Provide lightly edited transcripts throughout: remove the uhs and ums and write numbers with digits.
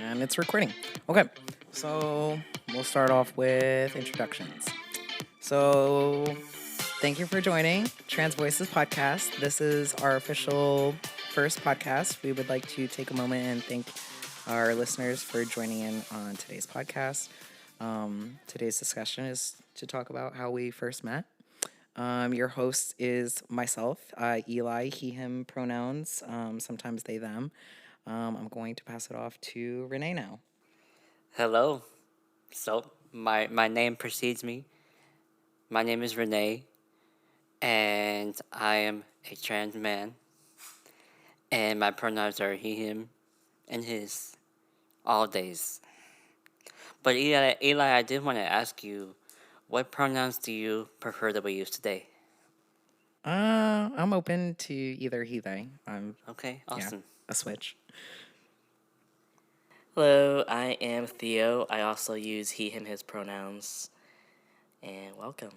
And it's recording. Okay, so we'll start off with introductions. So, thank you for joining Trans Voices Podcast. This is our official first podcast. We would like to take a moment and thank our listeners for joining in on today's podcast. Today's discussion is to talk about how we first met. Your host is myself, Eli, he, him pronouns, sometimes they, them. I'm going to pass it off to Rene now. Hello. So, my name precedes me. My name is Rene, and I am a trans man. And my pronouns are he, him, and his, all days. But Eli, I did want to ask you, what pronouns do you prefer that we use today? I'm open to either he, they. Okay, awesome. A switch. Hello, I am Theo. I also use he, him, his pronouns. And welcome.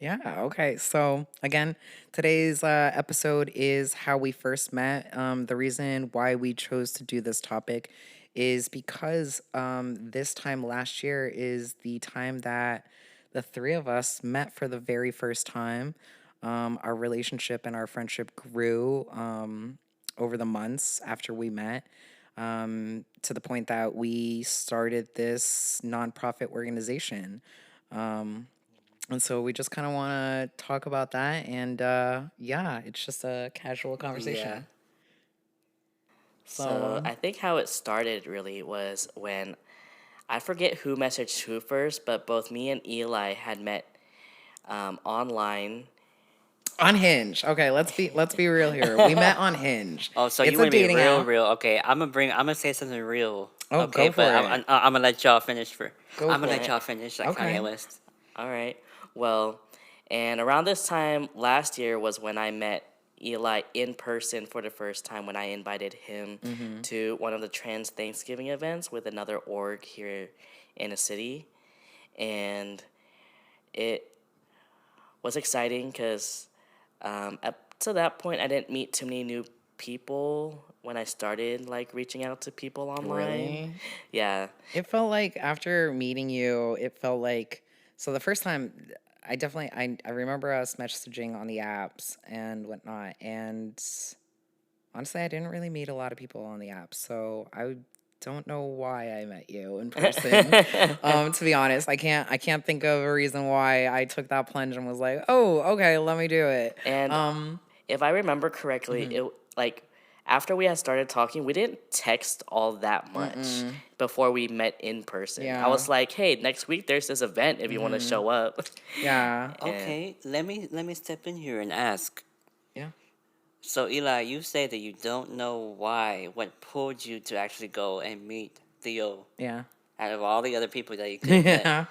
Yeah, okay. So, again, today's episode is how we first met. The reason why we chose to do this topic is because this time last year is the time that the three of us met for the very first time. Our relationship and our friendship grew over the months after we met. To the point that we started this nonprofit organization. And so we just kind of want to talk about that. And it's just a casual conversation. Yeah. So I think how it started really was when I forget who messaged who first, but both me and Eli had met online. On Hinge. Okay, let's be real here. We met on Hinge. Oh, so It's you a want to be dating real, app. real? Okay, I'm gonna say something real. Oh, okay, go for but it. I'm gonna let y'all finish Go I'm gonna for let it. y'all finish like Okay. Kanye West. All right. Well, and around this time last year was when I met Eli in person for the first time when I invited him to one of the trans Thanksgiving events with another org here in the city. And it was exciting because up to that point, I didn't meet too many new people when I started like reaching out to people online. Really? Yeah. It felt like after meeting you, it felt like so the first time I remember us messaging on the apps and whatnot, and honestly I didn't really meet a lot of people on the apps, so I don't know why I met you in person. To be honest, I can't think of a reason why I took that plunge and was like, oh, okay, let me do it. And if I remember correctly, it like after we had started talking, we didn't text all that much before we met in person. Yeah. I was like, "Hey, next week there's this event if you want to show up." Yeah. Okay, let me step in here and ask. Yeah. So Eli, you say that you don't know why, what pulled you to actually go and meet Theo Yeah. out of all the other people that you could have met. Yeah.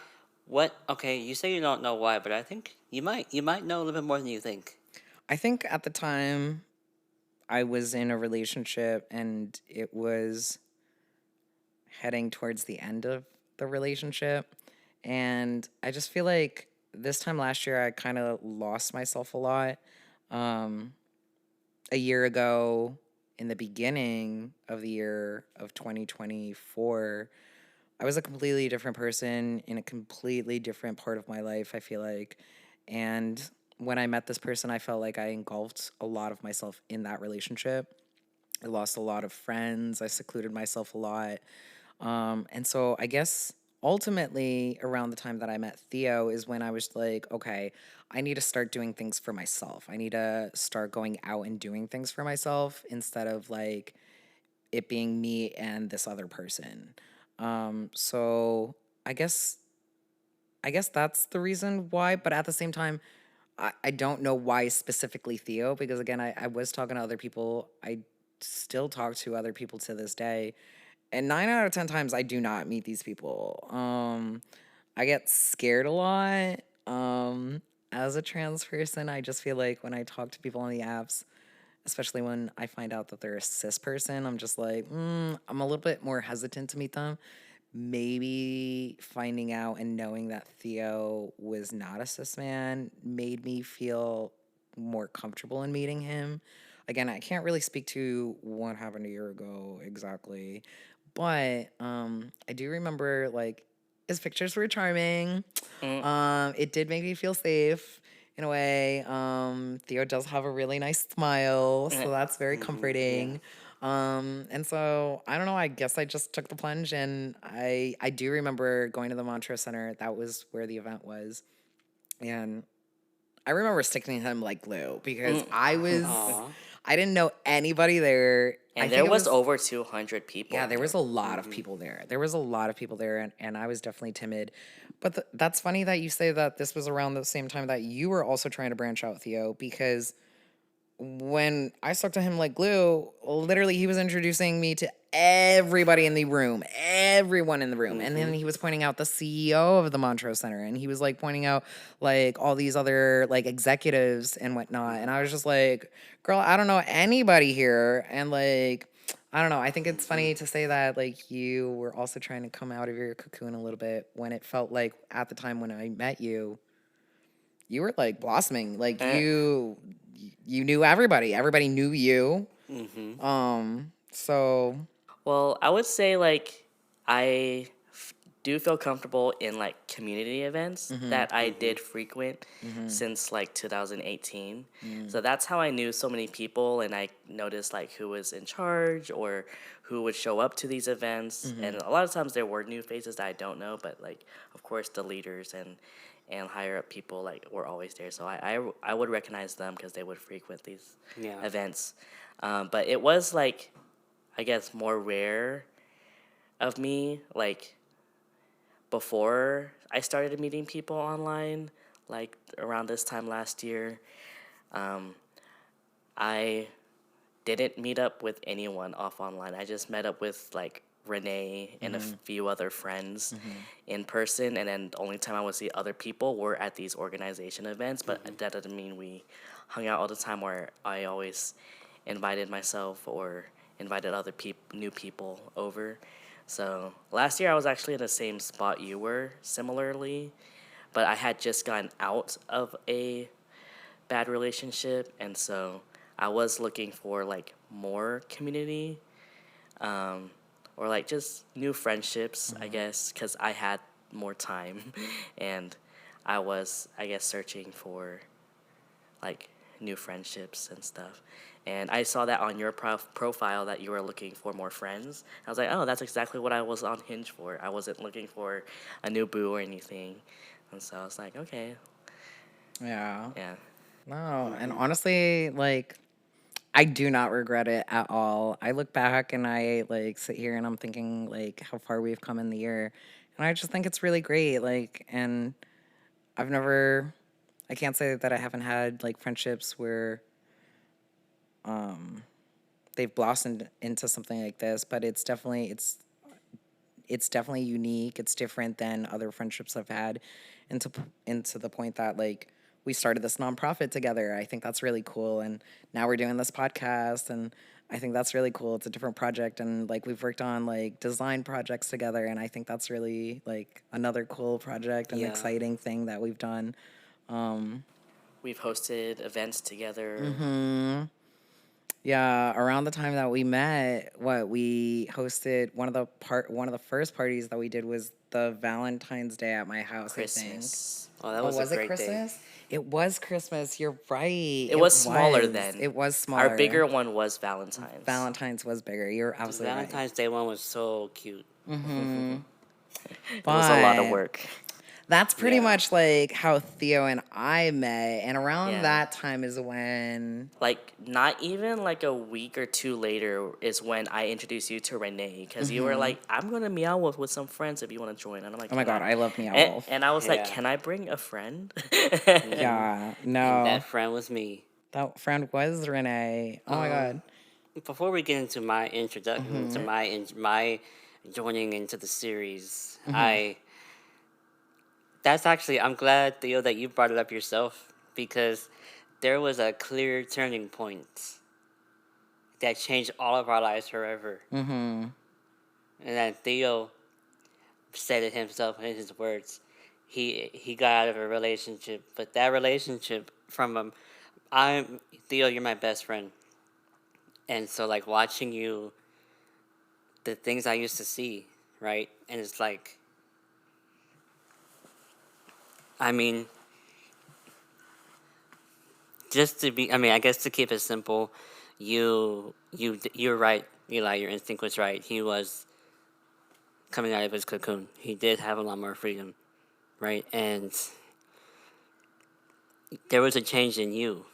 What? Okay, you say you don't know why, but I think you might know a little bit more than you think. I think at the time I was in a relationship and it was heading towards the end of the relationship. And I just feel like this time last year, I kind of lost myself a lot. A year ago, in the beginning of the year of 2024, I was a completely different person in a completely different part of my life, I feel like. And when I met this person, I felt like I engulfed a lot of myself in that relationship. I lost a lot of friends. I secluded myself a lot. And so I guess ultimately around the time that I met Theo is when I was like, okay, I need to start doing things for myself. I need to start going out and doing things for myself instead of like it being me and this other person. So I guess that's the reason why, but at the same time, I don't know why specifically Theo, because again, I was talking to other people. I still talk to other people to this day. And 9 out of 10 times I do not meet these people. I get scared a lot. As a trans person, I just feel like when I talk to people on the apps, especially when I find out that they're a cis person, I'm just like, I'm a little bit more hesitant to meet them. Maybe finding out and knowing that Theo was not a cis man made me feel more comfortable in meeting him. Again, I can't really speak to what happened a year ago exactly, But I do remember like his pictures were charming. Mm. It did make me feel safe in a way. Theo does have a really nice smile, so that's very comforting. And so I don't know. I guess I just took the plunge, and I do remember going to the Montrose Center. That was where the event was, and I remember sticking to him like glue because Aw. I didn't know anybody there. I And think there it was was over 200 people yeah, there was there. a lot of people there. There was a lot of people there, and I was definitely timid. But that's funny that you say that this was around the same time that you were also trying to branch out, Theo, because when I stuck to him like glue, literally he was introducing me to everybody in the room, everyone in the room. And then he was pointing out the CEO of the Montrose Center, and he was like pointing out like all these other like executives and whatnot. And I was just like, girl, I don't know anybody here. And like, I don't know. I think it's funny to say that like you were also trying to come out of your cocoon a little bit when it felt like at the time when I met you, you were like blossoming. Like Eh. you knew everybody. Everybody knew you. Mm-hmm. So Well, I would say like I do feel comfortable in like community events that I did frequent since like 2018. So that's how I knew so many people, and I noticed like who was in charge or who would show up to these events. And a lot of times there were new faces that I don't know, but like of course the leaders and higher up people like were always there. So I would recognize them because they would frequent these Yeah. events. But it was like I guess more rare of me like before I started meeting people online, like around this time last year. I didn't meet up with anyone off online. I just met up with like Rene and a few other friends in person, and then the only time I would see other people were at these organization events. But that doesn't mean we hung out all the time. Where I always invited myself or invited other new people over. So last year I was actually in the same spot you were, similarly, but I had just gotten out of a bad relationship, and so I was looking for like more community, or like just new friendships, I guess, because I had more time, and I was, I guess, searching for like new friendships and stuff. And I saw that on your profile that you were looking for more friends. I was like, oh, that's exactly what I was on Hinge for. I wasn't looking for a new boo or anything. And so I was like, okay, yeah. yeah. No. And honestly, like I do not regret it at all. I look back and I like sit here and I'm thinking like how far we've come in the year. And I just think it's really great. Like and I've never I can't say that I haven't had like friendships where they've blossomed into something like this, but it's definitely unique. It's different than other friendships I've had, into the point that like we started this nonprofit together. I think that's really cool, and now we're doing this podcast, and I think that's really cool. It's a different project, and like we've worked on like design projects together, and I think that's really like another cool project and Yeah. exciting thing that we've done. We've hosted events together. Yeah, around the time that we met, we hosted one of the first parties that we did was the Valentine's Day at my house, I think. Christmas. Oh, that Oh, was a was it great day. Christmas? It was Christmas. You're right. It was smaller then. It was Our smaller. bigger one was Valentine's. Valentine's was bigger. You're The absolutely right. Valentine's Day one was so cute. It was a lot of But work. that's pretty Yeah. much like how Theo and I met, and around Yeah. that time is when Like not even like a week or two later is when I introduced you to Rene, because you were like, I'm gonna meow wolf with some friends if you want to join. And I'm like, oh my "Can god, I love Meow And, Wolf. and I was like, Yeah. can I bring a friend? Yeah, And no, that friend was me. that friend was Renee. Oh my god. Before we get into my introduction to my joining into the series, I'm glad, Theo, that you brought it up yourself, because there was a clear turning point that changed all of our lives forever. And then Theo said it himself in his words. He got out of a relationship, but that relationship from Theo, you're my best friend. And so like watching you the things I used to see, right? And it's like, I mean, I guess to keep it simple, you're right, Eli. Your instinct was right. He was coming out of his cocoon. He did have a lot more freedom, right? And there was a change in you.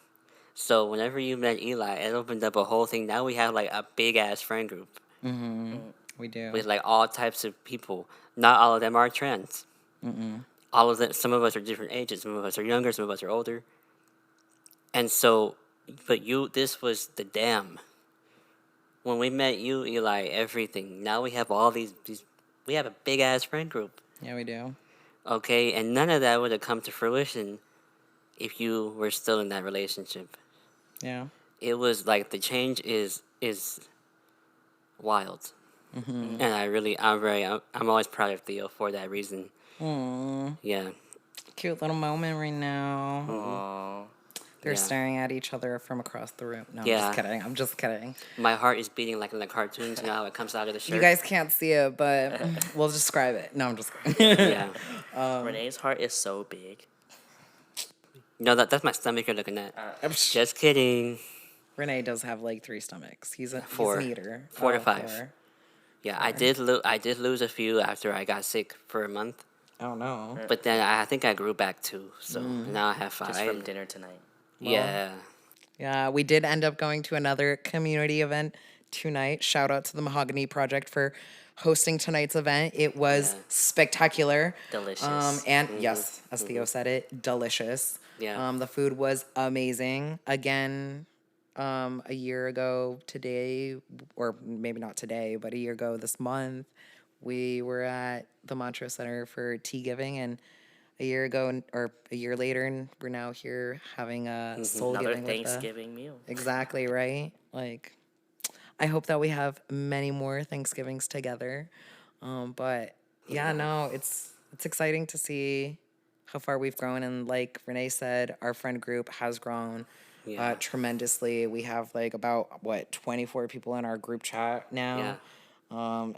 So whenever you met Eli, it opened up a whole thing. Now we have like a big ass friend group We do. with like all types of people. Not all of them are trans. All of them. Some of us are different ages. Some of us are younger. Some of us are older. And so, but this was the dam. When we met you, Eli, everything. Now we have all these. We have a big ass friend group. Yeah, we do. Okay, and none of that would have come to fruition if you were still in that relationship. Yeah. It was like the change is wild, and I'm always proud of Theo for that reason. Yeah. Cute little moment right now. Aw. They're Yeah. staring at each other from across the room. No, Yeah. I'm just kidding. My heart is beating like in the cartoons. You know how it comes out of the shirt. You guys can't see it, but we'll describe it. No, I'm just kidding. Yeah. Renee's heart is so big. No, that's my stomach you're looking at. Just kidding. Renee does have like 3 stomachs. He's an Four. eater. 4 to 5. 4. Yeah, I did lose a few after I got sick for a month, Oh no. but then I think I grew back too. So now I have 5. Just from dinner tonight. Yeah. Yeah, we did end up going to another community event tonight. Shout out to the Mahogany Project for hosting tonight's event. It was spectacular. Delicious. And yes, as Theo said it, delicious. Yeah. The food was amazing. Again, a year ago today, or maybe not today, but a year ago this month, we were at the Montrose Center for tea giving, and a year ago or a year later, and we're now here having a soul Another giving Thanksgiving meal. Exactly, right? Like, I hope that we have many more Thanksgivings together. But yeah, no, it's exciting to see how far we've grown, and like Renee said, our friend group has grown tremendously. We have like about 24 people in our group chat now. Yeah.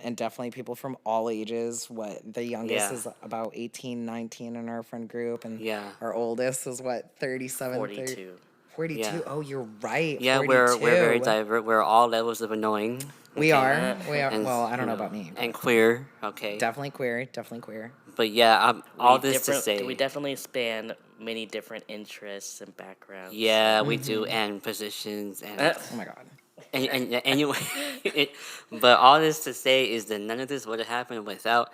And definitely people from all ages. The youngest Yeah. is about 18, 19 in our friend group, and Yeah. our oldest is 37, 42. 42. Yeah. Oh, you're right. Yeah, 42. we're very diverse. We're all levels of annoying. We okay? are. We are. And, Well, I don't you know about me. And queer, okay. Definitely queer. Definitely queer. But yeah, all this to Different- say. We definitely span many different interests and backgrounds. Yeah, we do, and positions, and Oh my god. and anyway, but all this to say is that none of this would have happened without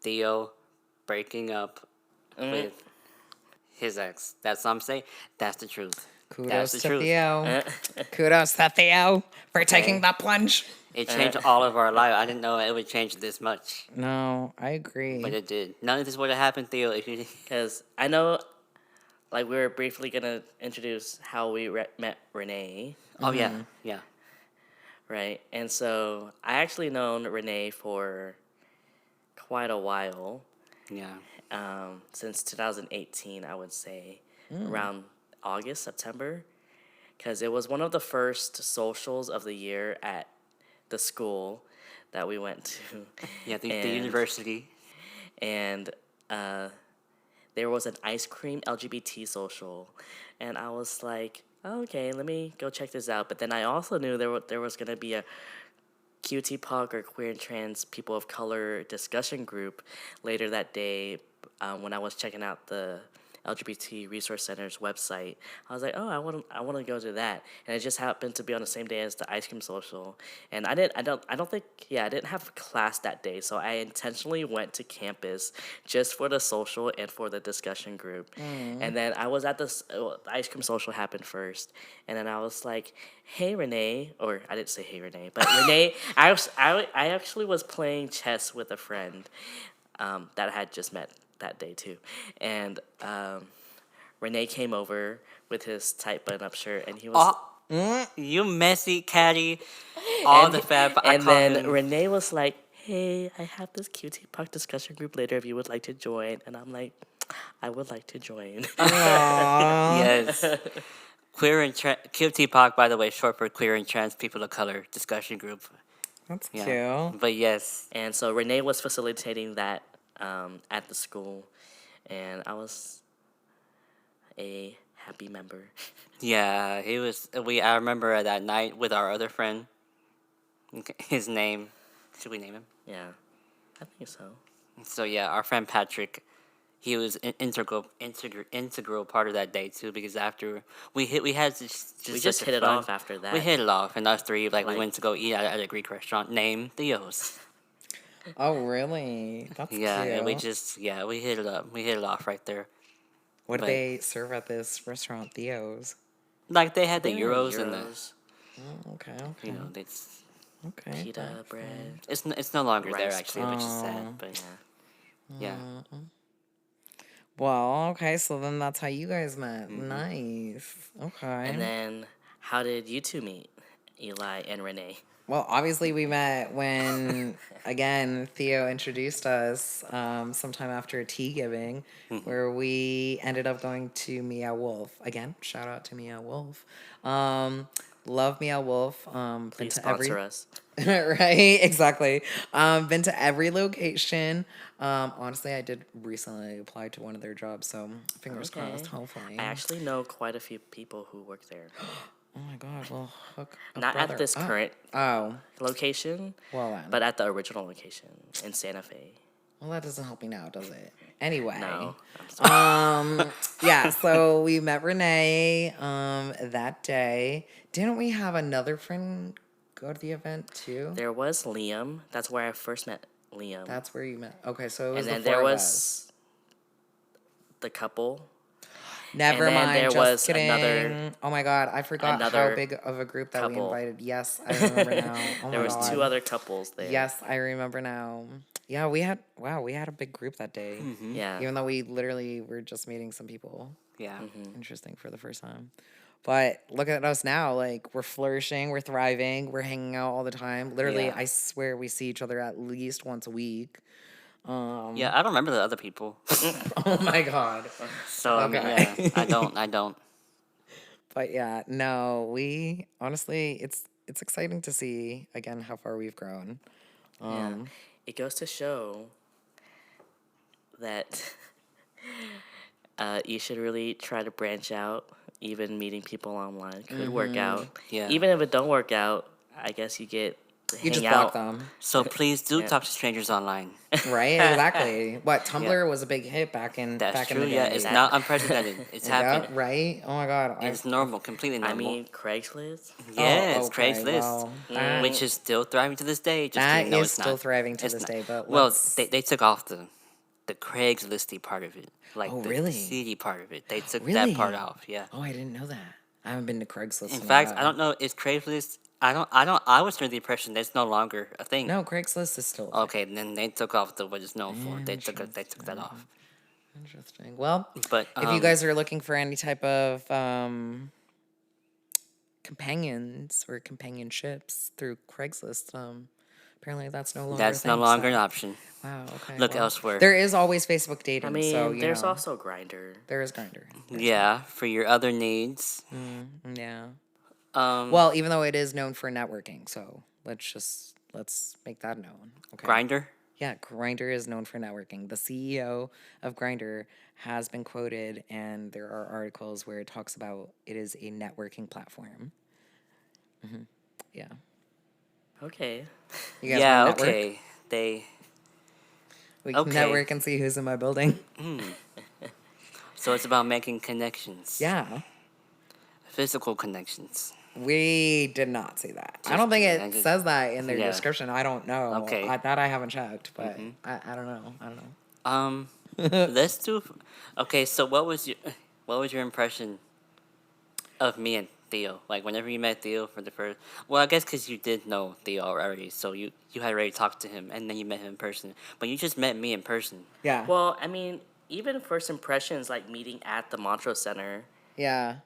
Theo breaking up with his ex. That's what I'm saying. That's the truth. Kudos That's the to truth. Theo. Kudos to Theo for taking that plunge. It changed all of our life. I didn't know it would change this much, No, I agree. but it did. None of this would have happened, Theo, if you. Because I know, like, we were briefly going to introduce how we met Renee, Oh yeah, yeah. right? And so I actually known Renee for quite a while, Yeah. since 2018, I would say, around August, September, because it was one of the first socials of the year at the school that we went to. Yeah, the And- university. And there was an ice cream LGBT social, and I was like, oh, okay, let me go check this out. But then I also knew there was gonna be a QT-POC or queer and trans people of color discussion group later that day when I was checking out the LGBT Resource Center's website. I was like, oh, I want to go to that, and it just happened to be on the same day as the ice cream social. And I didn't have class that day, so I intentionally went to campus just for the social and for the discussion group. And then I was at the ice cream social happened first, and then I was like, hey Renee, or I didn't say hey Renee, but Renee, I actually was playing chess with a friend that I had just met that day too, and Rene came over with his tight button-up shirt, and he was. You messy catty. All the fab. And then Rene was like, "Hey, I have this QT-POC discussion group later. If you would like to join," and I'm like, "I would like to join." Yes. Queer and QT-POC, by the way, short for queer and trans people of color discussion group. That's Yeah. cute. But yes, And so Rene was facilitating that at the school, and I was a happy member. yeah, he was. I remember that night with our other friend. His name. Should we name him? Yeah, I think so. So yeah, our friend Patrick. He was an integral part of that day too, because after we had just We just such a hit it fun, off after that. we hit it off, and us three we Like- went to go eat at a Greek restaurant named Theo's. Oh, really? That's Yeah, cute. and we hit it up. We hit it off right there. What do but- they serve at this restaurant, Theo's? Like they had the They were euros and the Oh, okay, okay. it's Okay. pita bread. it's no longer there Rice actually, which is Oh. sad. But yeah, Well, okay, so then that's how you guys met. Nice. Okay. And then, how did you two meet, Eli and Rene? Well, obviously we met when, again, Theo introduced us sometime after a tea giving, where we ended up going to Meow Wolf. Again, shout out to Meow Wolf. Love Meow Wolf. Been Please to sponsor us. right, exactly. Been to every location. Honestly, I did recently apply to one of their jobs, so fingers Okay. crossed, hopefully. I actually know quite a few people who work there. Oh my god, well, hook a Not brother at this up. current Oh, location, well then. but at the original location in Santa Fe. Well, that doesn't help me now, does it? Anyway. No, I'm sorry. Yeah, so we met Renee that day. Didn't we have another friend go to the event too? There was Liam. That's where I first met Liam. That's where you met. Okay, so it was and then the four there of us. was the couple. Never and then mind. there Just was kidding. another- Oh my god, I forgot how another big of a group that we couple. invited. Yes, I remember now. Oh There my was god. two other couples there. Yes, I remember now. Yeah, we had a big group that day. Yeah. Even though we literally were just meeting some people. yeah. Interesting for the first time. But look at us now. Like, we're flourishing, we're thriving, we're hanging out all the time. Literally, Yeah. I swear we see each other at least once a week. Yeah, I don't remember the other people, Oh my god. so I mean, Okay. yeah, I don't. But yeah, no, we honestly, it's exciting to see again how far we've grown. Yeah. It goes to show that you should really try to branch out. Even meeting people online could work out. Yeah. Even if it don't work out, I guess you get to You hang just out. block them, So please do Yeah. talk to strangers online. right? Exactly. What Tumblr was a big hit back in That's back true. in the Yeah, day. it's not unprecedented. It's Yeah, happening. right? Oh my god. It's normal, completely I normal. mean, Craigslist. Yes, okay, Craigslist, well, that- which is still thriving to this day. Just that kidding, no, is it's still not. thriving to It's this not. day, but well, let's- they took off the Craigslisty part of it, like Oh, the really? seedy part of it. They took Really? that part off. Yeah. Oh, I didn't know that. I haven't been to Craigslist. In a fact, while. I don't know. Is Craigslist? I was under the impression that's no longer a thing. No, Craigslist is still a Okay, then they took off what it's known for. They took that off. Interesting. Well, But if you guys are looking for any type of companions or companionships through Craigslist, apparently that's no longer. that's a no thing, longer so- an option. Wow. Okay. Look well, elsewhere. There is always Facebook dating. I mean, so, you there's know, also Grinder. there is Grindr. Yeah, for your other needs. Yeah. Um, Well, even though it is known for networking, so let's make that known. Okay. Grinder. Yeah, Grindr is known for networking. The CEO of Grindr has been quoted, and there are articles where it talks about it is a networking platform. Yeah. Okay. You guys Yeah. wanna network? Okay. We can Okay. network and see who's in my building. So it's about making connections. Yeah. Physical connections. We did not see that. I Just don't think kidding, I it just- says that in their yeah. description. I don't know. Okay. That I haven't checked, but I don't know. I don't know. Let's do. Okay, so what was your impression of me and Theo? Like whenever you met Theo for the first. Well, I guess because you did know Theo already, so you had already talked to him, and then you met him in person. But you just met me in person. Yeah. Well, I mean, even first impressions, like meeting at the Montrose Center. Yeah.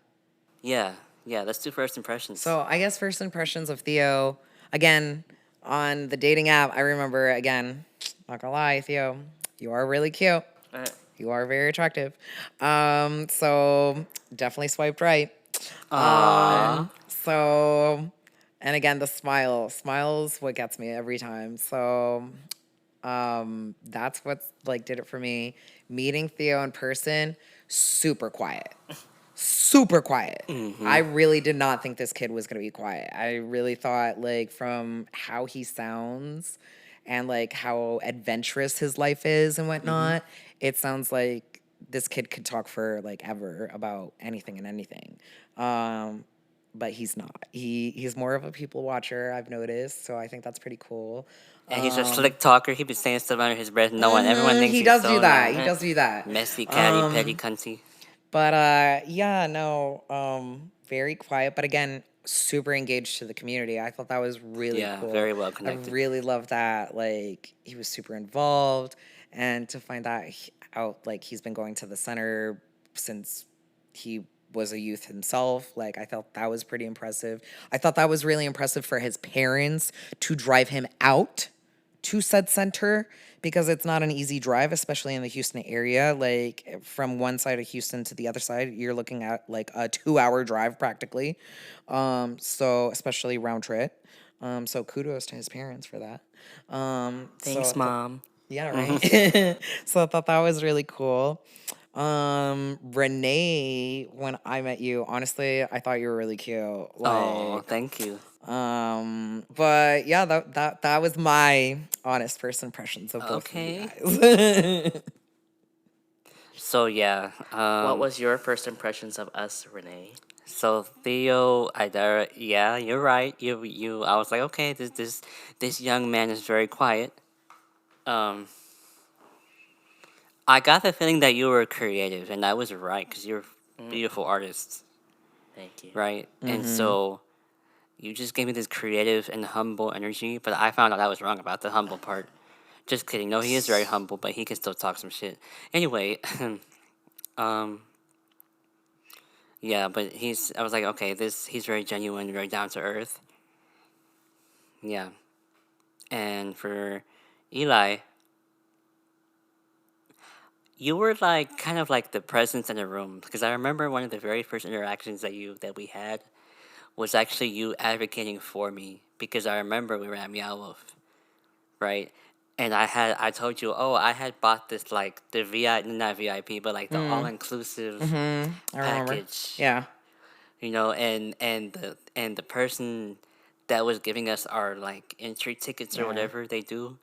Yeah, yeah. Let's do first impressions. So I guess first impressions of Theo, again, on the dating app, I remember, again, not gonna lie, Theo, you are really cute. Uh, You are very attractive. So definitely swiped right. So And again, the smiles what gets me every time. So that's what like did it for me. Meeting Theo in person, super quiet. Super quiet. I really did not think this kid was going to be quiet. I really thought like from how he sounds and like how adventurous his life is and whatnot, it sounds like this kid could talk for like ever about anything and anything. But he's not. He's more of a people watcher, I've noticed. So I think that's pretty cool. And he's a slick talker. He be saying stuff under his breath. No one, everyone thinks He he's does so do that. nice. He does do that. Messy, catty, petty, cunty. But yeah, no, very quiet. But again, super engaged to the community. I thought that was really Yeah, cool. very well I connected. really love that. Like he was super involved, and to find that out, like he's been going to the center since he was a youth himself. Like I felt that was pretty impressive. I thought that was really impressive for his parents to drive him out to said center because it's not an easy drive, especially in the Houston area. Like from one side of Houston to the other side, you're looking at like a 2-hour drive practically. So especially round trip. So kudos to his parents for that. Thanks, Mom. Yeah, right. So I thought that was really cool. Rene, when I met you, honestly, I thought you were really cute. Oh, Like, thank you. but yeah, that was my honest first impressions of both of you Okay. guys. So yeah, What was your first impressions of us, Renee? so Theo, yeah, you're right. You. I was like, okay, this young man is very quiet. Um, I got the feeling that you were creative, and I was right because you're a beautiful artist, Thank you. right? And so you just gave me this creative and humble energy, but I found out I was wrong about the humble part. Just kidding. No, he is very humble, but he can still talk some shit. Anyway, um, yeah, but I was like, okay, he's very genuine, very down to earth. Yeah. And for Eli, you were like kind of like the presence in the room because I remember one of the very first interactions that we had was actually you advocating for me because I remember we were at Meow Wolf, right? And I told you, oh, I had bought this like the not VIP, but like the all inclusive I remember. package, Yeah. you know, and the person that was giving us our like entry tickets or Yeah. whatever they do,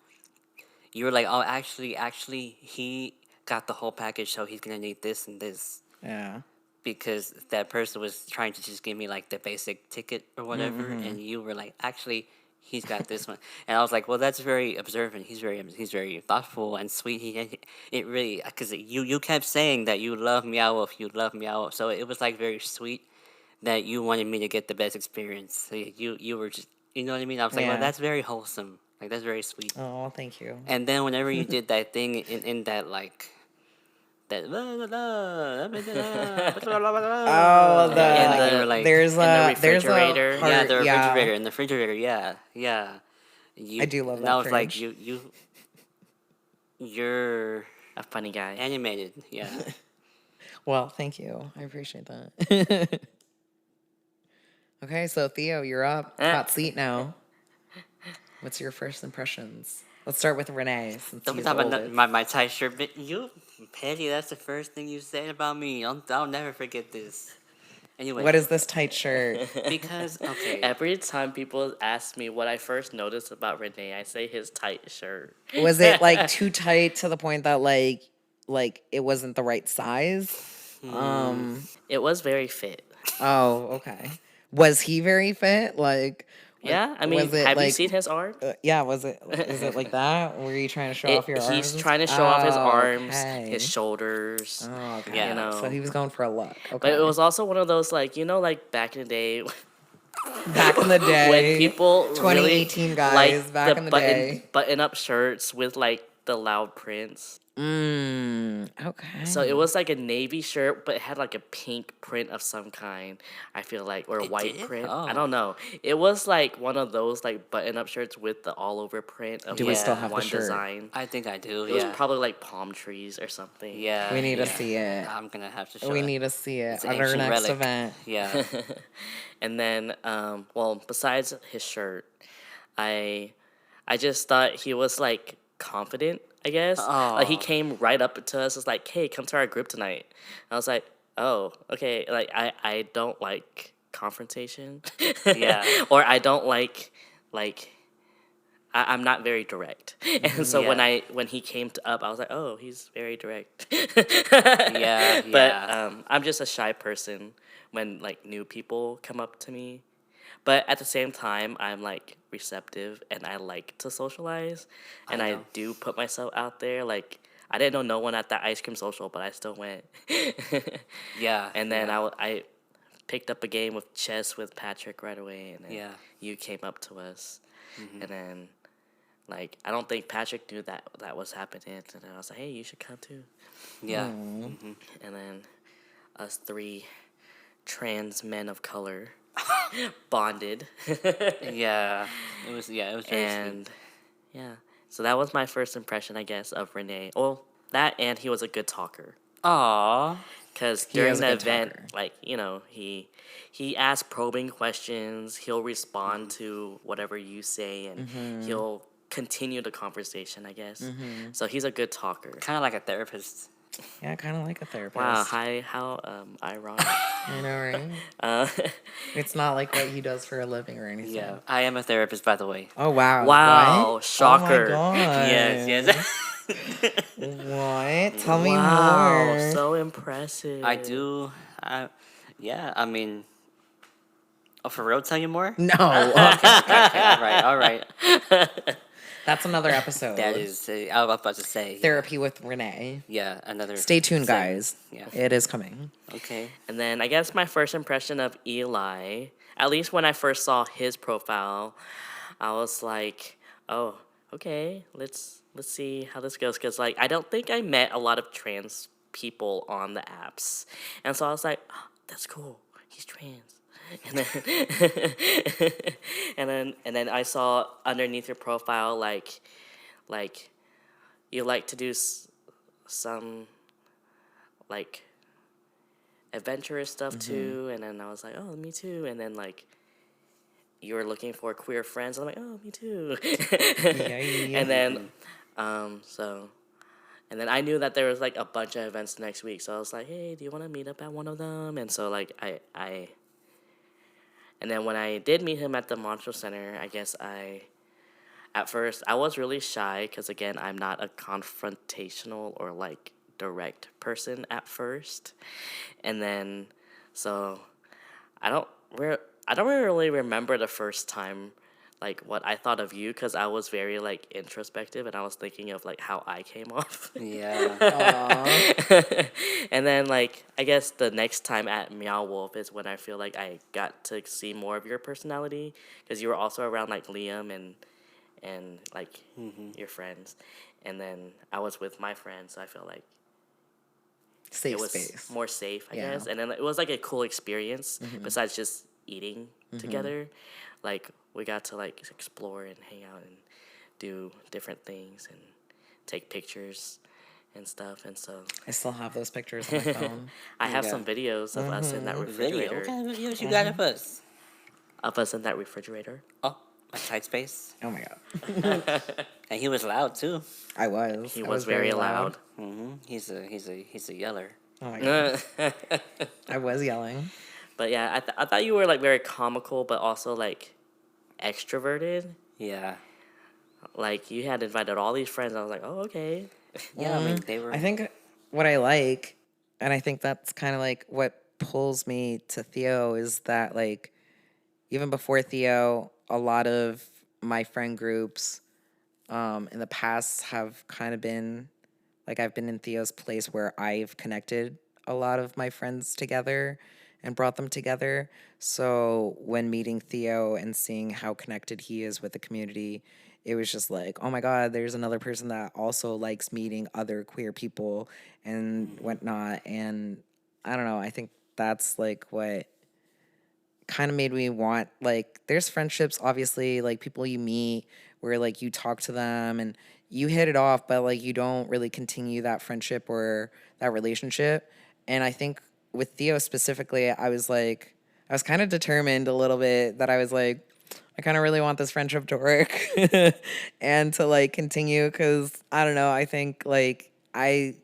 you were like, oh, actually, he got the whole package, so he's gonna need this and this Yeah. because that person was trying to just give me like the basic ticket or whatever, and you were like, actually, he's got this one, and I was like, well, that's very observant. He's very thoughtful and sweet. It really because you kept saying that you love Meow Wolf, so it was like very sweet that you wanted me to get the best experience. So you were just you know what I mean. I was like, well, Yeah. that's very wholesome. Like that's very sweet. Oh, thank you. And then whenever you did that thing in that like that Oh, and like you were like there's a refrigerator. Part, yeah, the refrigerator in the refrigerator, yeah. You, I do love and that I was like fridge. you're A funny guy. animated, yeah. Well, thank you. I appreciate that. Okay, so Theo, you're up. Hot seat now. What's your first impressions? Let's start with Rene since Don't be he's talking about oldest. my tight shirt, but you petty. That's the first thing you said about me. I'll never forget this. Anyway, What is this tight shirt? because okay, Every time people ask me what I first noticed about Renee, I say his tight shirt. Was it like too tight to the point that like it wasn't the right size? It was very fit. Oh, okay. Was he very fit? Like Yeah, I mean, was it have you like seen his arm? yeah, was it is it like that? Were you trying to show off your arms? He's trying to show off his Oh, arms, okay. his shoulders. Oh, okay. Yeah. You know. So he was going for a look. Okay. But it was also one of those like like back in the day back in the day when people 2018 really guys like back the in the day. button up shirts with like the loud prints. Okay. So it was like a navy shirt, but it had like a pink print of some kind. I feel like, or a It white did? print. I Oh. don't know. It was like one of those like button-up shirts with the all-over print of Do we like still have the one shirt? design. I think I do. It was Yeah. probably like palm trees or something. Yeah. We need to yeah. see it. I'm gonna have to show We it. need to see it It's an at our ancient next relic. event. Yeah. And then, well, besides his shirt, I I just thought he was like confident, I guess. Like he Oh. came right up to us, was like, "Hey, come to our group tonight." I was like, "Oh, okay." Like I don't like confrontation. Yeah. Or I don't like I'm not very direct. And so Yeah. when he came up, I was like, "Oh, he's very direct." Yeah. But Yeah. I'm just a shy person when like new people come up to me. But at the same time, I'm like receptive and I like to socialize, and I I know. do put myself out there. Like I didn't know no one at that ice cream social, but I still went. Yeah. And then Yeah. I picked up a game of chess with Patrick right away, and then Yeah. you came up to us, and then like I don't think Patrick knew that was happening, and then I was like, hey, you should come too, Yeah. and then us three trans men of color bonded, Yeah. It was. Yeah. It was very sweet. and yeah, so that was my first impression, I guess, of Rene. Well, that and he was a good talker. Aw. Because He during is a the good event, talker. like, you know, he asks probing questions, he'll respond to whatever you say, and he'll continue the conversation, I guess. So he's a good talker. Kind of like a therapist. Yeah, kind of like a therapist. Wow, how ironic. I know, right? uh, It's not like what he does for a living or anything. Yeah. I am a therapist, by the way. Oh, wow. Wow, What? shocker. Oh, my God. Yes. Yes. What? Tell me wow, more. so impressive. I do. Yeah. I mean. Oh, for real? Tell you more? No. Okay. All right. All right. That's another episode. That is. I was about to say. Therapy with Rene. Yeah. Another. Stay tuned, segment. guys. Yeah. It is coming. Okay. And then I guess my first impression of Eli, at least when I first saw his profile, I was like, oh, okay, let's see how this goes. Because like I don't think I met a lot of trans people on the apps, and so I was like, oh, that's cool. He's trans. And then, and then I saw underneath your profile like you like to do some like adventurous stuff too, and then I was like, oh, me too, and then like you were looking for queer friends, I'm like, oh, me too. Yeah. And then and then I knew that there was like a bunch of events next week, so I was like, hey, do you want to meet up at one of them? And so like I and then when I did meet him at the Montreal Center, I guess at first I was really shy because again I'm not a confrontational or like direct person at first, and then so I don't really remember the first time like what I thought of you, because I was very like introspective and I was thinking of like how I came off. Yeah. And then like I guess the next time at Meow Wolf is when I feel like I got to see more of your personality, because you were also around like Liam and like your friends, and then I was with my friends, so I feel like Safe it was space. more safe, I Yeah. guess. And then it was like a cool experience besides just eating together. Like we got to like explore and hang out and do different things and take pictures and stuff. And so I still have those pictures on my phone. I have Yeah. some videos of us in that Video. refrigerator. What kind of videos you got of us? Of us in that refrigerator. Oh, a tight space. Oh, my God. And he was loud too. I was. He I was very loud. He's a yeller. Oh, my God. I was yelling. But yeah, I thought you were like very comical, but also like extroverted. Yeah. Like you had invited all these friends. I was like, oh, okay. Yeah. I mean, they were. I think what I like, and I think that's kind of like what pulls me to Theo, is that like even before Theo, a lot of my friend groups in the past have kind of been like I've been in Theo's place where I've connected a lot of my friends together and brought them together. So when meeting Theo and seeing how connected he is with the community, it was just like, oh my God, there's another person that also likes meeting other queer people and whatnot. And I don't know, I think that's like what kind of made me want, like, there's friendships, obviously, like people you meet where like you talk to them and you hit it off, but like you don't really continue that friendship or that relationship. And I think with Theo specifically, I was kind of determined a little bit that I was like, I kind of really want this friendship to work and to like continue, because I don't know, I think like I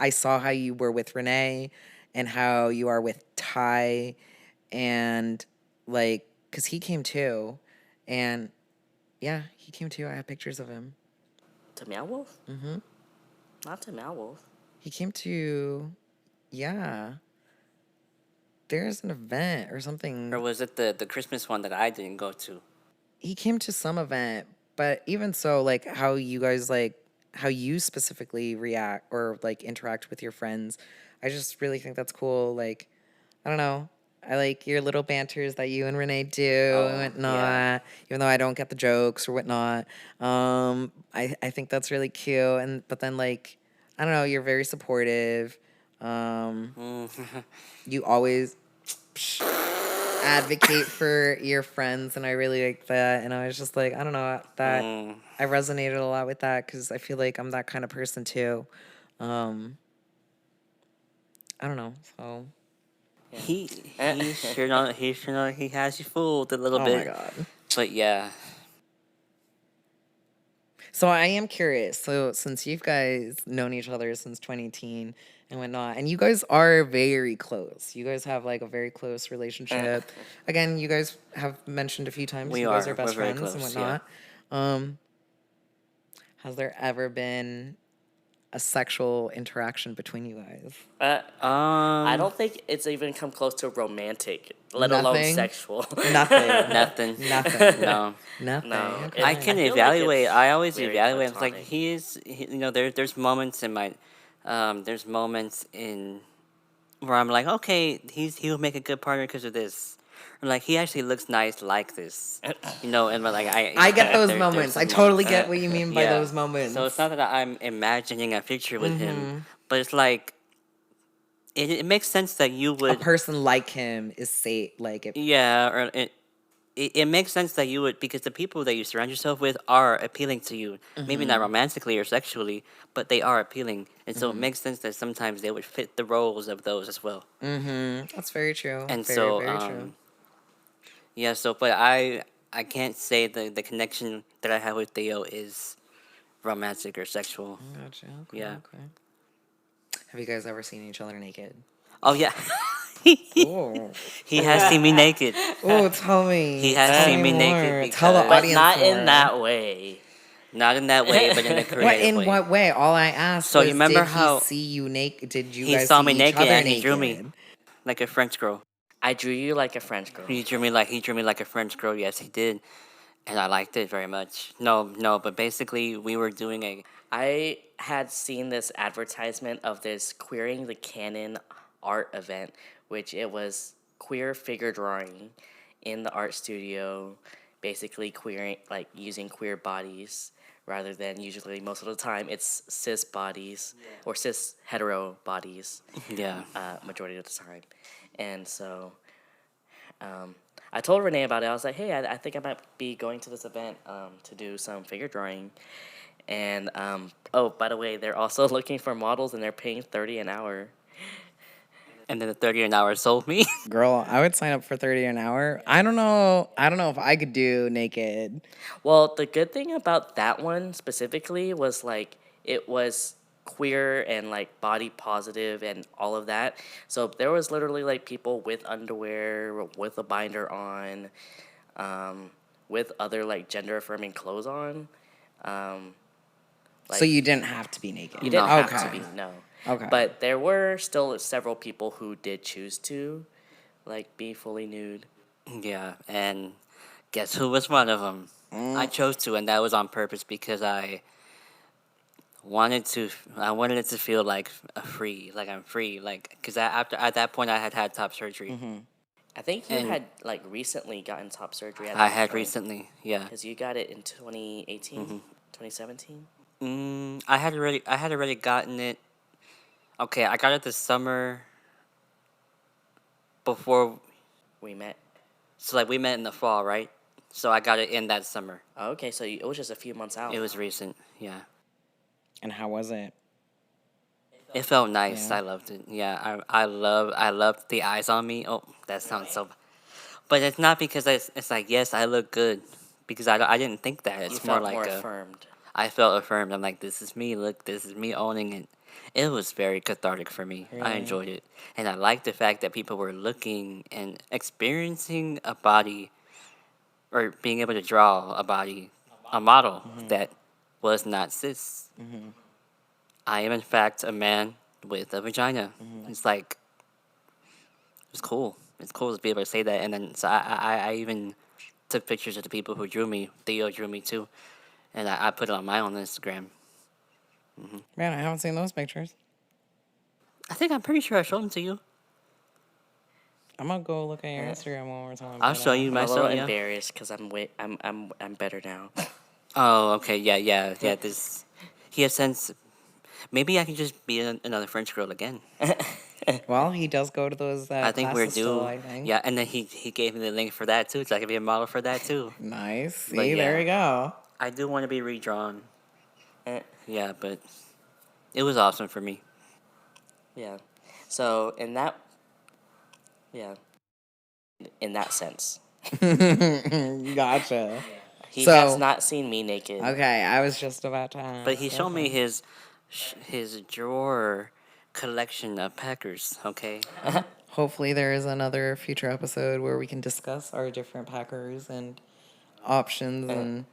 saw how you were with Rene and how you are with Ty, and like, cause he came too, and yeah, he came too. I have pictures of him. To Meow Wolf? Mm-hmm. Not to Meow Wolf. He came to, yeah. There's an event or Or something. was it the Christmas one that I didn't go to? He came to some event, but even so, like how you guys like how you specifically react or like interact with your friends, I just really think that's cool. Like, I don't know. I like your little banters that you and Renee do and whatnot, yeah. even though I don't get the jokes or whatnot. I think that's really cute. And but then like, I don't know, you're very supportive. You always advocate for your friends, and I really like that. And I was just like, I don't know, that I resonated a lot with that because I feel like I'm that kind of person too. I don't know. So, He has you fooled a little oh my bit. God. But yeah. So I am curious. So since you guys known each other since 2018 and whatnot, and you guys are very close. You guys have like a very close relationship. Again, you guys have mentioned a few times We you guys are are. We're best very friends and close, yeah. whatnot. Has there ever been a sexual interaction between you guys? I don't think it's even come close to romantic, let alone Nothing? sexual. Nothing. Nothing. Nothing. No. Nothing. No, Okay. I can I feel like evaluate. it's I always very evaluate. It's like platonic. you know, there's moments in my, there's moments in where I'm like, okay, he'll make a good partner because of this. Or like he actually looks nice like this, you know. And like I get those there's moments. I some totally moments. get what you mean by Yeah. those moments. So it's not that I'm imagining a picture with him, but it's like it makes sense that you A would. person like him is safe. Like if Yeah, or it makes sense that you would, because the people that you surround yourself with are appealing to you. Maybe not romantically or sexually, but they are appealing, and so it makes sense that sometimes they would fit the roles of those as well. that's very true. And Very, so, very true. yeah. So, but I can't say the connection that I have with Theo is romantic or sexual. Gotcha. Okay, Yeah. okay. Have you guys ever seen each other naked? Oh yeah. Oh. He has seen me naked. Oh, tell me. He has Tell seen me more. naked Tell the because- But audience not more. in that way. Not in that way, but in a creative What in way. what way? All I asked So was, you remember did how he see you naked? Did you he guys saw see me each naked other and he naked? drew me like a French girl. I drew you like a French girl. He drew me like a French girl. Yes, he did, and I liked it very much. No, but basically we were doing a. I had seen this advertisement of this queering the canon art event, which it was queer figure drawing in the art studio, basically queering, like using queer bodies rather than usually most of the time it's cis bodies or cis hetero bodies. Yeah. Majority of the time. And so I told Rene about it. I was like, hey, I think I might be going to this event to do some figure drawing. And, oh, by the way, they're also looking for models and they're paying $30 an hour. And then the 30 an hour sold me. Girl, I would sign up for 30 an hour. I don't know. I don't know if I could do naked. Well, the good thing about that one specifically was like it was queer and like body positive and all of that. So there was literally like people with underwear, with a binder on, with other like gender affirming clothes on. So you didn't have to be naked. You didn't No. have to be, no. Okay. But there were still several people who did choose to like be fully nude. Yeah, and guess who was one of them? I chose to, and that was on purpose because I wanted it to feel like a free, like I'm free, like because after at that point I had had top surgery. I think you And had like recently gotten top surgery at I that had point. recently, yeah. Because you got it in 2018, 2017. I had already gotten it. Okay, I got it this summer before. We met. So like we met in the fall, right? So I got it in that summer. Oh, okay, so it was just a few months out. It was recent, yeah. And how was it? It felt nice. Yeah. I loved it. Yeah, I love the eyes on me. Oh, that sounds so. But it's not because it's like yes, I look good because I didn't think that. You It's more felt like more a. affirmed. I felt affirmed. I'm like, this is me. Look, this is me owning it. It was very cathartic for me. I Really? enjoyed it, and I liked the fact that people were looking and experiencing a body, or being able to draw a body, a model that was not cis. I am in fact a man with a vagina. It's like it's cool. It's cool to be able to say that, and then so I even took pictures of the people who drew me. Theo drew me too, and I put it on my own Instagram. Man, I haven't seen those pictures. I'm pretty sure I showed them to you. I'm gonna go look at your Instagram one more time. I'll but, show you I'm a little myself. Yeah. embarrassed because I'm better now. Oh, okay. Yeah. This he has since. Maybe I can just be another French girl again. Well, he does go to those I think we're classes still, due. I think. Yeah, and then he gave me the link for that too, so I can be a model for that too. Nice. See, But there yeah. we go. I do want to be redrawn. Eh, Yeah, but it was awesome for me. yeah. So in that sense, Gotcha. he So- has not seen me naked. Okay, I was just about to ask. But he showed me okay. his drawer collection of Packers. Okay. Hopefully, there is another future episode where we can discuss our different Packers and options and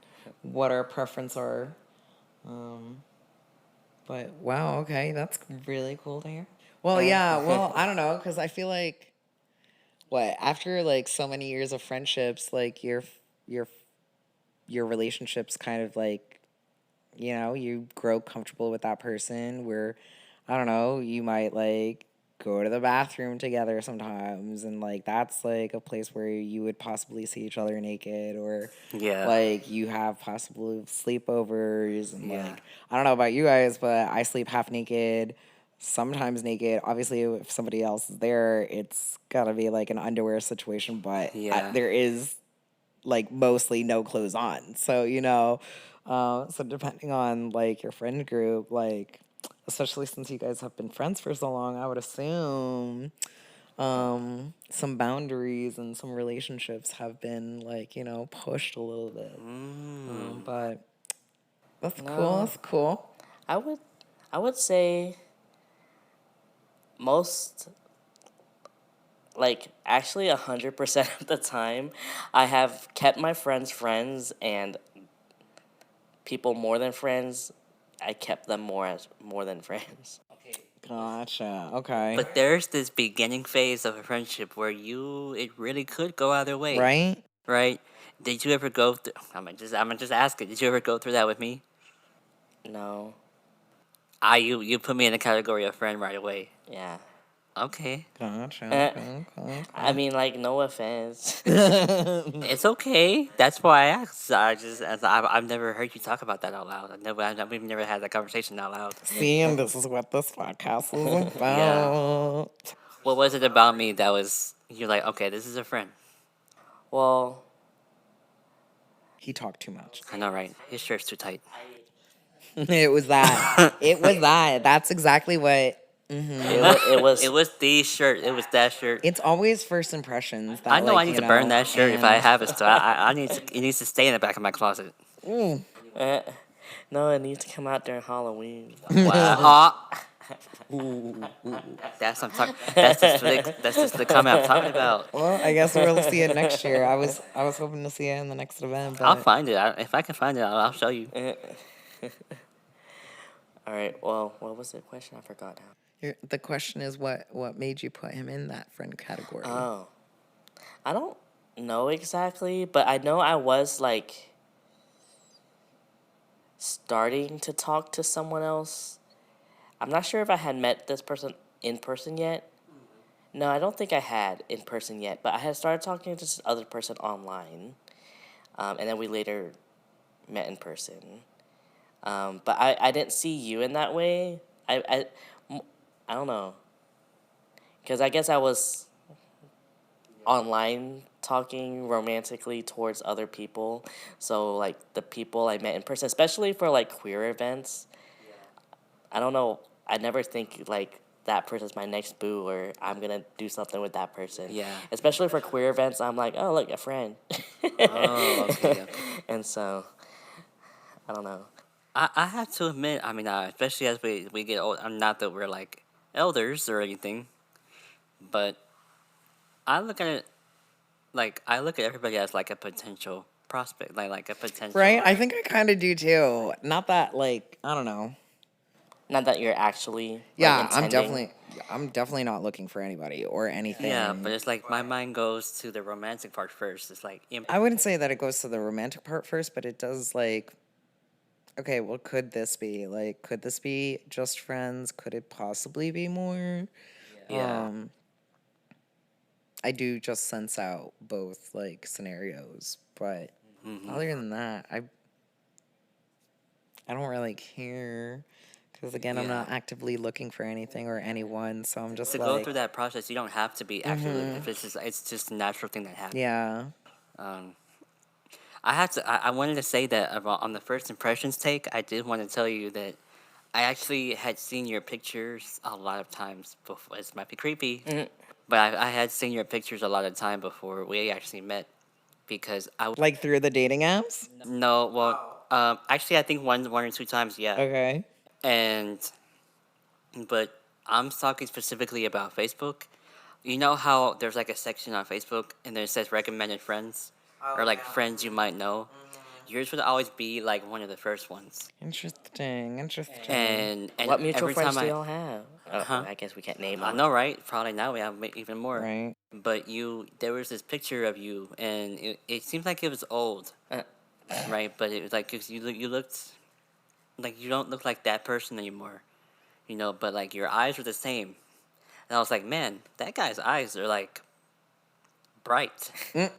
what our preference are. But wow, okay, that's really cool to hear. Well, yeah, well, I don't know, because I feel like what after like so many years of friendships, like your your relationships kind of like you grow comfortable with that person where I don't know, you might like go to the bathroom together sometimes and like that's like a place where you would possibly see each other naked or Yeah. like you have possible sleepovers and Yeah. like I don't know about you guys, but I sleep half naked, sometimes naked. Obviously, if somebody else is there, it's gotta be like an underwear situation, but Yeah. there is like mostly no clothes on. So, so depending on like your friend group, like especially since you guys have been friends for so long, I would assume some boundaries and some relationships have been like, pushed a little bit. But that's cool. No. That's cool. I would say most, like actually 100% of the time, I have kept my friends friends, and people more than friends, I kept them more than friends. Gotcha. Okay. But there's this beginning phase of a friendship where it really could go either way. Right? Right? Did you ever go through I'm gonna just ask it. Did you ever go through that with me? No. You put me in the category of friend right away. Yeah. Okay. Gotcha. Eh. Okay. I mean, like, no offense. It's okay. That's why I asked. I've never heard you talk about that out loud. We've never had that conversation out loud. See, and this is what this podcast is about. What was it about me that was you're like, okay, this is a friend? Well, He talked too much. I know, right? His shirt's too tight. It was that. It was that. That's exactly what. it was. It was the shirt. It was that shirt. It's always first impressions. That, I know like, I need to burn that shirt if I and- have it. So I need to. It needs to stay in the back of my closet. eh, no, it needs to come out during Halloween. Wow. That's what I'm talking. That's just the comment I'm talking about. Well, I guess we'll see it next year. I was hoping to see it in the next event, but I'll find it. If I can find it, I'll show you. All right. Well, what was the question? I forgot now. the question is what made you put him in that friend category? Oh, I don't know exactly, but I know I was like starting to talk to someone else. I'm not sure if I had met this person in person yet, No, I don't think I had in person yet, but I had started talking to this other person online, and then we later met in person. But I didn't see you in that way. I don't know, because I guess I was online talking romantically towards other people. So like the people I met in person, especially for like queer events, I don't know. I never think like that person's my next boo or I'm gonna do something with that person. Yeah. Especially for queer events, I'm like, oh look, a friend. Oh, okay, okay. And so I don't know. I have to admit, I mean, especially as we get old, not that we're like elders or anything, but I look at it like I look at everybody as like a potential prospect, like a potential. Right? I think I kind of do too. Not that like I don't know. Not that you're actually like Yeah, intending. I'm definitely not looking for anybody or Yeah, anything. but it's like my mind goes to the romantic part first. It's like I wouldn't say that it goes to the romantic part first, but it does like okay, well could this be? Like could this be just friends? Could it possibly be more? yeah. I do just sense out both like scenarios, but Mm-hmm. other than that, I don't really care because again, I'm Yeah. not actively looking for anything or anyone, so I'm just To go like, through that process, you don't have to be actively. If it's just a natural thing that happens. yeah. Um, I had to. I wanted to say that about on the first impressions take. I did want to tell you that I actually had seen your pictures a lot of times before. This might be creepy, but I had seen your pictures a lot of time before we actually met because Like through the dating apps? no, well, actually I think one or two times, yeah, Okay. and but I'm talking specifically about Facebook. You know how there's like a section on Facebook and then it says recommended friends or like friends you might know. Yours would always be like one of the first ones, Interesting. Interesting. and What mutual every friends time do y'all have? Oh, huh? I guess we can't name I them. know, right? Probably now we have even more. Right. But there was this picture of you, and it seems like it was old, Uh, right? But it was like 'cause you looked like you don't look like that person anymore, But like your eyes were the same, and I was like, man, that guy's eyes are like bright. Mm,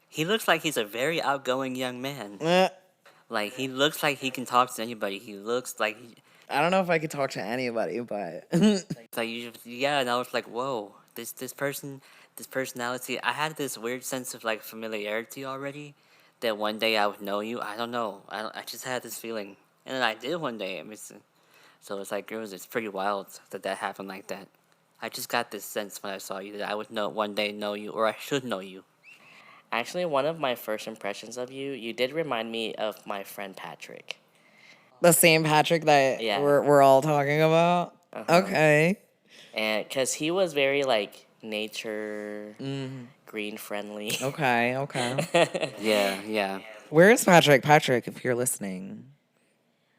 He looks like he's a very outgoing young man. eh. Like he looks like he can talk to anybody. He looks like I don't know if I could talk to anybody, but like yeah, and I was like, whoa, this person, this personality. I had this weird sense of like familiarity already, that one day I would know you. I don't know. I just had this feeling, and then I did one day. I mean, so it's like it's pretty wild that happened like that. I just got this sense when I saw you that I would know one day know you, or I should know you. Actually, one of my first impressions of you, you did remind me of my friend Patrick. the same Patrick that Yeah. we're all talking about. Uh-huh. Okay. And because he was very like nature, green friendly. Okay. Okay. Yeah, yeah, Where is Patrick? Patrick, if you're listening,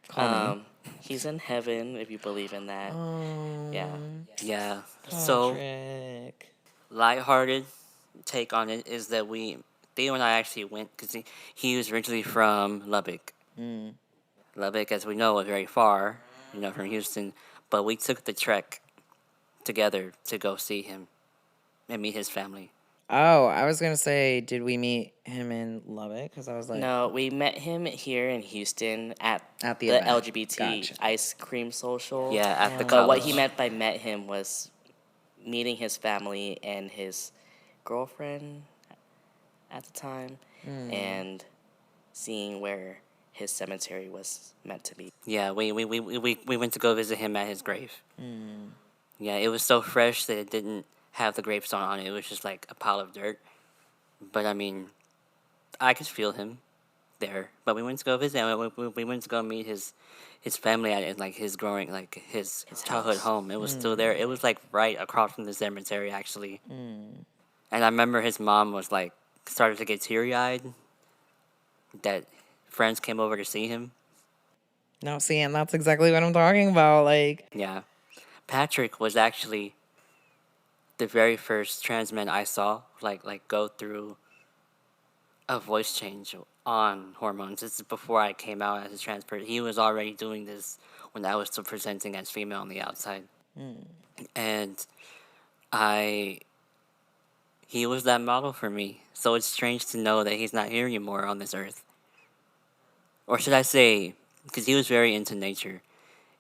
call me. He's in heaven if you believe in that. Yeah. yeah. So Patrick. lighthearted take on it is that Theo and I actually went because he was originally from Lubbock. Lubbock, as we know, was very far, from Houston. But we took the trek together to go see him and meet his family. Oh, I was gonna say, did we meet him in Lubbock? Because I was like, No, we met him here in Houston at At the the event. LGBT Gotcha. ice cream social. Yeah, at the But what college. he meant by met him was meeting his family and his girlfriend at the time and seeing where his cemetery was meant to be. Yeah, we went to go visit him at his grave. Yeah, it was so fresh that it didn't have the gravestone on it. It was just like a pile of dirt. But I mean, I could feel him there. But we went to go visit him. We went to go meet his family at like his growing like his childhood house. home. It was still there. It was like right across from the cemetery actually. And I remember his mom was like started to get teary eyed that friends came over to see him. no, see, and that's exactly what I'm talking about. Like, Yeah. Patrick was actually the very first trans man I saw like go through a voice change on hormones. This is before I came out as a trans person. He was already doing this when I was still presenting as female on the outside. And I he was that model for me. So it's strange to know that he's not here anymore on this earth. Or should I say, because he was very into nature,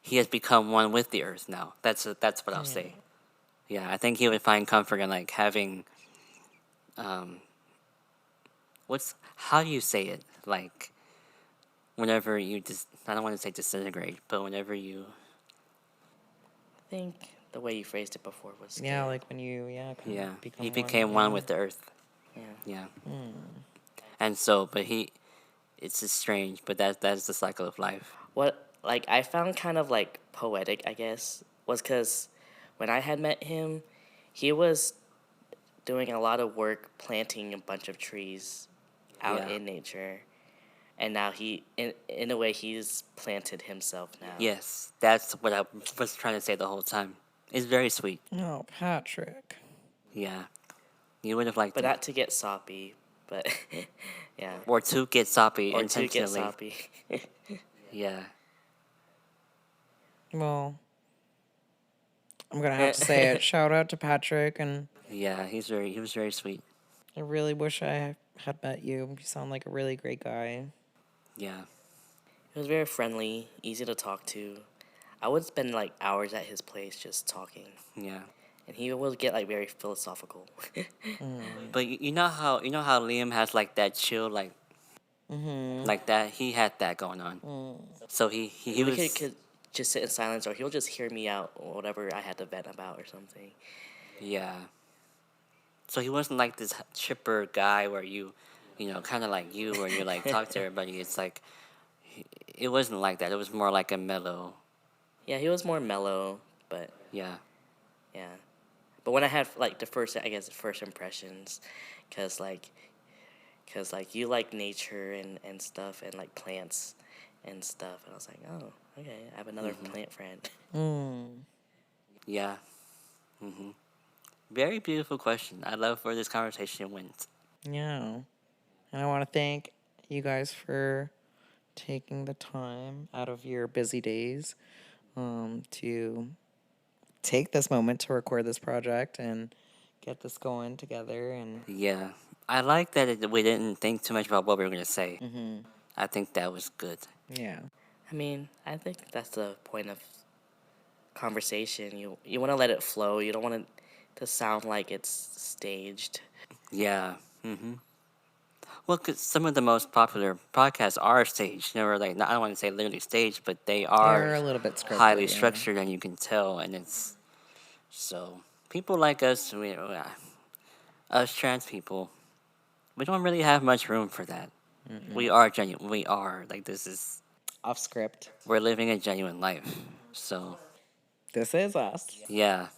he has become one with the earth now. That's what I'll say. Yeah, I think he would find comfort in like having, what's how do you say it? Like whenever you I don't want to say disintegrate, but whenever you I think the way you phrased it before was Yeah, good. like when you kind yeah of become he one. became one with the earth. Yeah. Yeah, and so but it's just strange, but that's the cycle of life. What like I found kind of like poetic, I guess, was because when I had met him, he was doing a lot of work planting a bunch of trees out Yeah. in nature, and now he in a way he's planted himself now. Yes, that's what I was trying to say the whole time. It's very sweet. Oh, Patrick. Yeah, you would have liked But it. not to get soppy, but yeah. Or to get soppy Or to get intentionally. soppy. Yeah. Well, I'm gonna have to say it. Shout out to Patrick, and Yeah, he was very sweet. I really wish I had met you. You sound like a really great guy. Yeah. He was very friendly, easy to talk to. I would spend like hours at his place just talking, Yeah. and he would get like very philosophical. But you know how Liam has like that chill like that he had that going on. So he we was could just sit in silence, or he'll just hear me out, or whatever I had to vent about, or something. yeah. So he wasn't like this chipper guy where you know, kind of like you where you like talk to everybody. It's like it wasn't like that. It was more like a mellow. Yeah, he was more mellow, but Yeah. yeah. But when I had like the first, I guess, first impressions, cause like you like nature and stuff, and like plants and stuff, and I was like, oh, okay, I have another plant friend. Yeah. Very beautiful question. I love where this conversation went. Yeah. And I want to thank you guys for taking the time out of your busy days to take this moment to record this project and get this going together. And Yeah. I like that we didn't think too much about what we were going to say. I think that was good. yeah. I mean, I think that's the point of conversation. You want to let it flow. You don't want it to sound like it's staged. Yeah. Well, 'cause some of the most popular podcasts are staged. You know, or like I don't want to say literally staged, but they They're are a little bit scripted. highly Yeah. structured, and you can tell. And it's so people like us, us trans people, we don't really have much room for that. We are genuine. We are like this is Off script. we're living a genuine life. So This is us. yeah,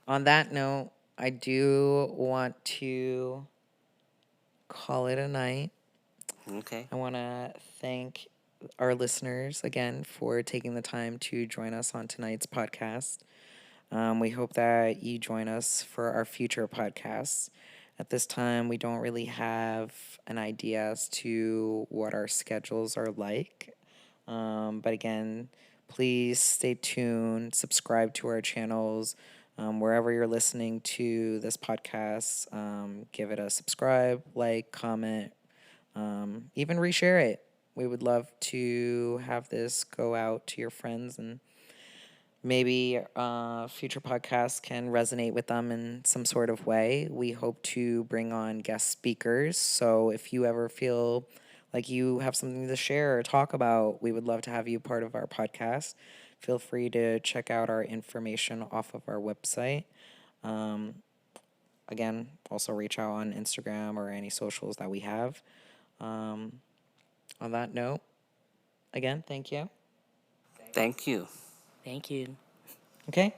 On that note, I do want to call it a night. okay, I want to thank our listeners again for taking the time to join us on tonight's podcast. We hope that you join us for our future podcasts. At this time, we don't really have an idea as to what our schedules are like. But again, please stay tuned, subscribe to our channels. Wherever you're listening to this podcast, give it a subscribe, like, comment, even reshare it. We would love to have this go out to your friends, and maybe future podcasts can resonate with them in some sort of way. We hope to bring on guest speakers. So if you ever feel like you have something to share or talk about, we would love to have you part of our podcast. Feel free to check out our information off of our website. Again, also reach out on Instagram or any socials that we have. On that note, again, thank you. thank you. Thank you. Okay,